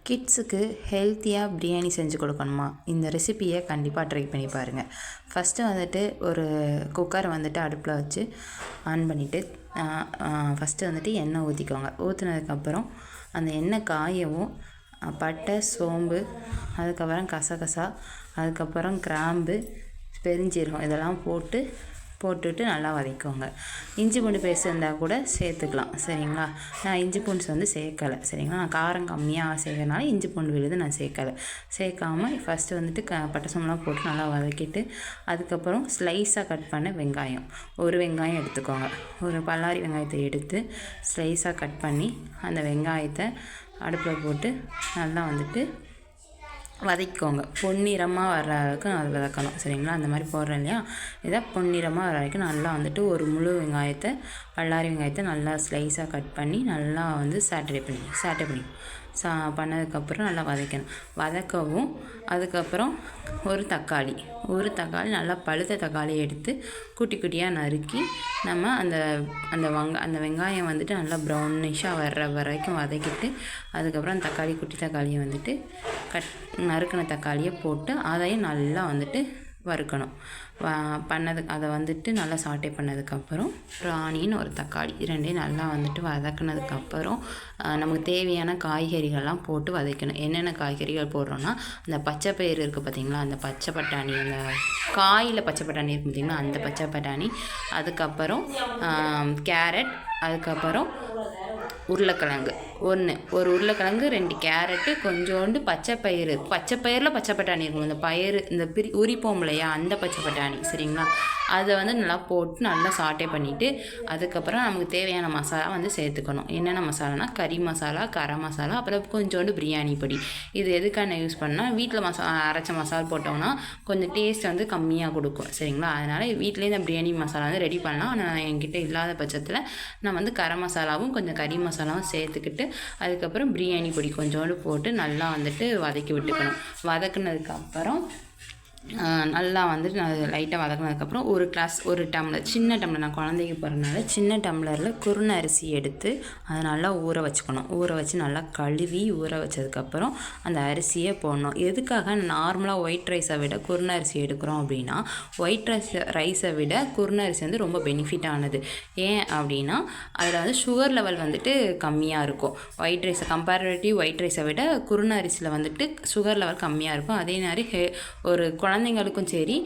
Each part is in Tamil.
கிட்ஸுக்கு ஹெல்த்தியாக பிரியாணி செஞ்சு கொடுக்கணுமா, இந்த ரெசிப்பியை கண்டிப்பாக ட்ரை பண்ணி பாருங்கள். ஃபஸ்ட்டு வந்துட்டு ஒரு குக்கரை வந்துட்டு அடுப்பில் வச்சு ஆன் பண்ணிவிட்டு ஃபஸ்ட்டு வந்துட்டு எண்ணெய் ஊற்றிக்கோங்க. ஊற்றினதுக்கப்புறம் அந்த எண்ணெய் காயவும் பட்டை, சோம்பு, அதுக்கப்புறம் கசகசா, அதுக்கப்புறம் கிராம்பு, பெருஞ்சீரகம் இதெல்லாம் போட்டுட்டு நல்லா வதக்கிக்கோங்க. இஞ்சி பூண்டு பேஸ்ட் இருந்தால் கூட சேர்த்துக்கலாம். சரிங்களா, நான் இஞ்சி பூண்டு வந்து சேர்க்கலை. சரிங்களா, நான் காரம் கம்மியாக சேர்க்கறனால இஞ்சி பூண்டு விழுது நான் சேர்க்காமல் ஃபஸ்ட்டு வந்துட்டு பட்டை சோம்புலாம் போட்டு நல்லா வதக்கிட்டு அதுக்கப்புறம் ஸ்லைஸாக கட் பண்ண வெங்காயம், ஒரு வெங்காயம் எடுத்துக்கோங்க. ஒரு பல்லாரி வெங்காயத்தை எடுத்து ஸ்லைஸாக கட் பண்ணி அந்த வெங்காயத்தை அடுப்பில் போட்டு நல்லா வந்துட்டு வதக்கிக்கோங்க. பொன்னிறமாக வர்ற அளவுக்கு அது வதக்கணும். சரிங்களா, அந்த மாதிரி போடுறேன் இல்லையா, இதை பொன்னிறமாக வர வரைக்கும் நல்லா வந்துட்டு ஒரு முழு வெங்காயத்தை, பல்லாரி வெங்காயத்தை நல்லா ஸ்லைஸாக கட் பண்ணி நல்லா வந்து சாட்டை பண்ணி பண்ணதுக்கப்புறம் நல்லா வதக்கவும் அதுக்கப்புறம் ஒரு தக்காளி நல்லா பழுத்த தக்காளி எடுத்து குட்டி குட்டியாக நறுக்கி நம்ம அந்த வெங்காயம் வந்துட்டு நல்லா ப்ரௌனிஷாக வர்ற வரைக்கும் வதக்கிட்டு அதுக்கப்புறம் குட்டி தக்காளியை வந்துட்டு நறுக்கின தக்காளியை போட்டு அதையும் நல்லா வந்துட்டு வறுக்கணும். அதை வந்துட்டு நல்லா சாட்டே பண்ணதுக்கப்புறம் ஆனியன், ஒரு தக்காளி ரெண்டையும் நல்லா வந்துட்டு வதக்கினதுக்கப்புறம் நமக்கு தேவையான காய்கறிகள்லாம் போட்டு வதக்கணும். என்னென்ன காய்கறிகள் போடுறோன்னா, அந்த பச்சை பயிறு இருக்குது பார்த்திங்களா, அந்த பச்சை பட்டாணி, அந்த காயில் பச்சை பட்டாணி இருக்குது பார்த்திங்களா, அந்த பச்சை பட்டாணி, அதுக்கப்புறம் கேரட், அதுக்கப்புறம் உருளைக்கிழங்கு ஒரு உருளைக்கிழங்கு, 2 கேரட்டு, கொஞ்சோண்டு பச்சை பயிரில் பச்சை பட்டாணி இருக்கும். இந்த பயிறு இந்த உரிப்போம் இல்லையா, அந்த பச்சை பட்டாணி. சரிங்களா, அதை வந்து நல்லா போட்டு நல்லா சாட்டே பண்ணிவிட்டு அதுக்கப்புறம் நமக்கு தேவையான மசாலா வந்து சேர்த்துக்கணும். என்னென்ன மசாலானா, கறி மசாலா, கரம் மசாலா, அப்புறம் கொஞ்சோண்டு பிரியாணி பொடி. இது எதுக்கான யூஸ் பண்ணால், வீட்டில் அரைச்ச மசாலா போட்டோம்னா கொஞ்சம் டேஸ்ட் வந்து கம்மியாக கொடுக்கும். சரிங்களா, அதனால் வீட்டிலே இந்த பிரியாணி மசாலா வந்து ரெடி பண்ணலாம். ஆனால் என்கிட்ட இல்லாத பட்சத்தில் நான் வந்து கரம் மசாலாவும் கொஞ்சம் கறி மசாலாவும் சேர்த்துக்கிட்டு அதுக்கப்புறம் பிரியாணி பொடி கொஞ்சோண்டு போட்டு நல்லா வந்துட்டு வதக்கி விட்டுக்கணும். வதக்குனதுக்கப்புறம் நல்லா வந்துட்டு லைட்டாக வதக்கினதுக்கப்புறம் ஒரு டம்ளர், சின்ன டம்ளர், நான் குழந்தைக்கு போகிறதுனால சின்ன டம்ளரில் குருணை அரிசி எடுத்து அதை நல்லா ஊற வச்சுக்கணும். ஊற வச்சு நல்லா கழுவி ஊற வச்சதுக்கப்புறம் அந்த அரிசியை போடணும். எதுக்காக நார்மலாக ஒயிட் ரைஸை விட குருணை அரிசி எடுக்கிறோம் அப்படின்னா, ஒயிட் ரைஸை விட குருணை அரிசி வந்து ரொம்ப பெனிஃபிட்டானது. ஏன் அப்படின்னா, அதில் வந்து சுகர் லெவல் வந்துட்டு கம்மியாக இருக்கும். ஒயிட் ரைஸை விட குருணை அரிசியில் வந்துட்டு சுகர் லெவல் கம்மியாக இருக்கும். அதே மாதிரி ஒரு குழந்தைங்களுக்கும் சரி,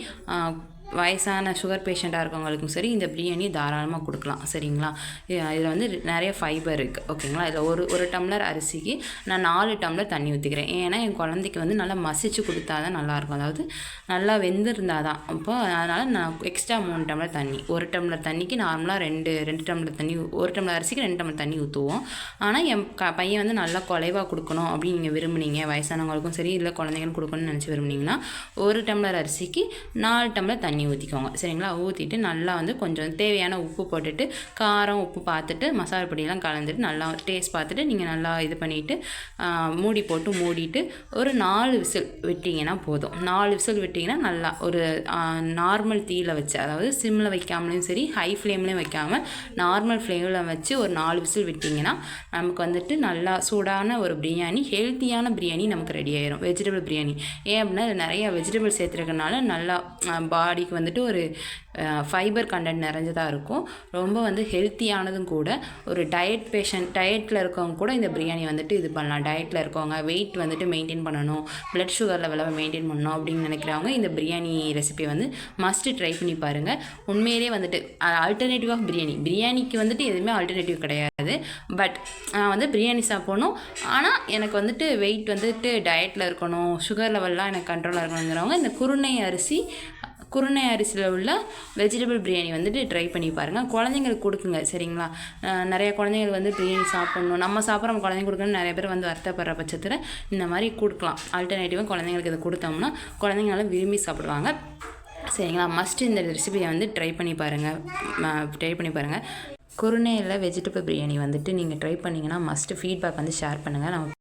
வயசான சுகர் பேஷண்ட்டாக இருக்கவங்களுக்கும் சரி இந்த பிரியாணி தாராளமாக கொடுக்கலாம். சரிங்களா, இதில் வந்து நிறைய ஃபைபர் இருக்குது. ஓகேங்களா, இதில் ஒரு டம்ளர் அரிசிக்கு நான் 4 டம்ளர் தண்ணி ஊற்றிக்கிறேன். ஏன்னா என் குழந்தைக்கு வந்து நல்லா மசிச்சு கொடுத்தா தான் நல்லாயிருக்கும். அதாவது நல்லா வெந்திருந்தால் தான். அப்போ அதனால் நான் எக்ஸ்ட்ரா 3 டம்ளர் தண்ணி, ஒரு டம்ளர் தண்ணிக்கு நார்மலாக ரெண்டு டம்ளர் தண்ணி, ஒரு டம்ளர் அரிசிக்கு 2 டம்ளர் தண்ணி ஊற்றுவோம். ஆனால் என் பையன் வந்து நல்லா குலைவாக கொடுக்கணும் அப்படின்னு நீங்கள் விரும்புனீங்க, வயசானவங்களுக்கும் சரி இல்லை குழந்தைங்களும் கொடுக்கணும்னு நினச்சி விரும்புனீங்கன்னா, ஒரு டம்ளர் அரிசிக்கு 4 டம்ளர் தண்ணி ஊற்றிக்கோங்க. சரிங்களா, ஊற்றிட்டு நல்லா வந்து கொஞ்சம் தேவையான உப்பு போட்டுட்டு, காரம் உப்பு பார்த்துட்டு, மசாலா பொடியெல்லாம் கலந்துட்டு நல்லா டேஸ்ட் பார்த்துட்டு நீங்கள் நல்லா இது பண்ணிவிட்டு மூடிட்டு ஒரு 4 விசில் விட்டிங்கன்னா போதும். 4 விசில் விட்டிங்கன்னா நல்லா ஒரு நார்மல் தீயில் வச்சு, அதாவது சிம்மில் வைக்காமலையும் சரி ஹை ஃப்ளேம்லேயும் வைக்காமல் நார்மல் ஃப்ளேமில் வச்சு ஒரு 4 விசில் விட்டிங்கன்னா நமக்கு வந்துட்டு நல்லா சூடான ஒரு பிரியாணி, ஹெல்த்தியான பிரியாணி நமக்கு ரெடி ஆயிரும். வெஜிடபிள் பிரியாணி. ஏன் அப்படின்னா நிறைய வெஜிடபிள் சேர்த்துருக்கனால நல்லா பாடிக்கு வந்துட்டு ஒரு ஃபைபர் கண்டென்ட் நிறைஞ்சதாக இருக்கும். ரொம்ப வந்து ஹெல்த்தியானதும் கூட. ஒரு டயட்டில் இருக்கவங்க கூட இந்த பிரியாணி வந்துட்டு இது பண்ணலாம். டயட்டில் இருக்கவங்க, வெயிட் வந்துட்டு மெயின்டைன் பண்ணணும், பிளட் சுகர் லெவலை மெயின்டைன் பண்ணணும் அப்படின்னு நினைக்கிறவங்க இந்த பிரியாணி ரெசிபியை வந்து மஸ்ட்டு ட்ரை பண்ணி பாருங்கள். உண்மையிலே வந்துட்டு ஆல்டர்னேட்டிவ் ஆஃப் பிரியாணிக்கு வந்துட்டு எதுவுமே ஆல்டர்னேட்டிவ் கிடையாது. பட் நான் வந்து பிரியாணி சாப்பிடணும், ஆனால் எனக்கு வந்துட்டு வெயிட் வந்துட்டு டயட்டில் இருக்கணும், சுகர் லெவல்லாம் எனக்கு கண்ட்ரோலாக இருக்கணுங்கிறவங்க இந்த குருணை அரிசியில் உள்ள வெஜிடபிள் பிரியாணி வந்துட்டு ட்ரை பண்ணி பாருங்கள். குழந்தைங்களுக்கு கொடுக்குங்க. சரிங்களா, நிறைய குழந்தைகள் வந்து பிரியாணி சாப்பிட்ணும், நம்ம சாப்பிட்ற குழந்தைங்க கொடுக்கணும்னு நிறைய பேர் வந்து வருத்தப்படுற பட்சத்தில் இந்த மாதிரி கொடுக்கலாம். ஆல்டர்னேட்டிவாக குழந்தைங்களுக்கு இதை கொடுத்தோம்னா குழந்தைங்களால விரும்பி சாப்பிடுவாங்க. சரிங்களா, மஸ்ட்டு இந்த ரெசிபியை வந்து ட்ரை பண்ணி பாருங்கள். குருணையில் வெஜிடபிள் பிரியாணி வந்துட்டு நீங்கள் ட்ரை பண்ணிங்கன்னா மஸ்ட்டு ஃபீட்பேக் வந்து ஷேர் பண்ணுங்கள். நம்ம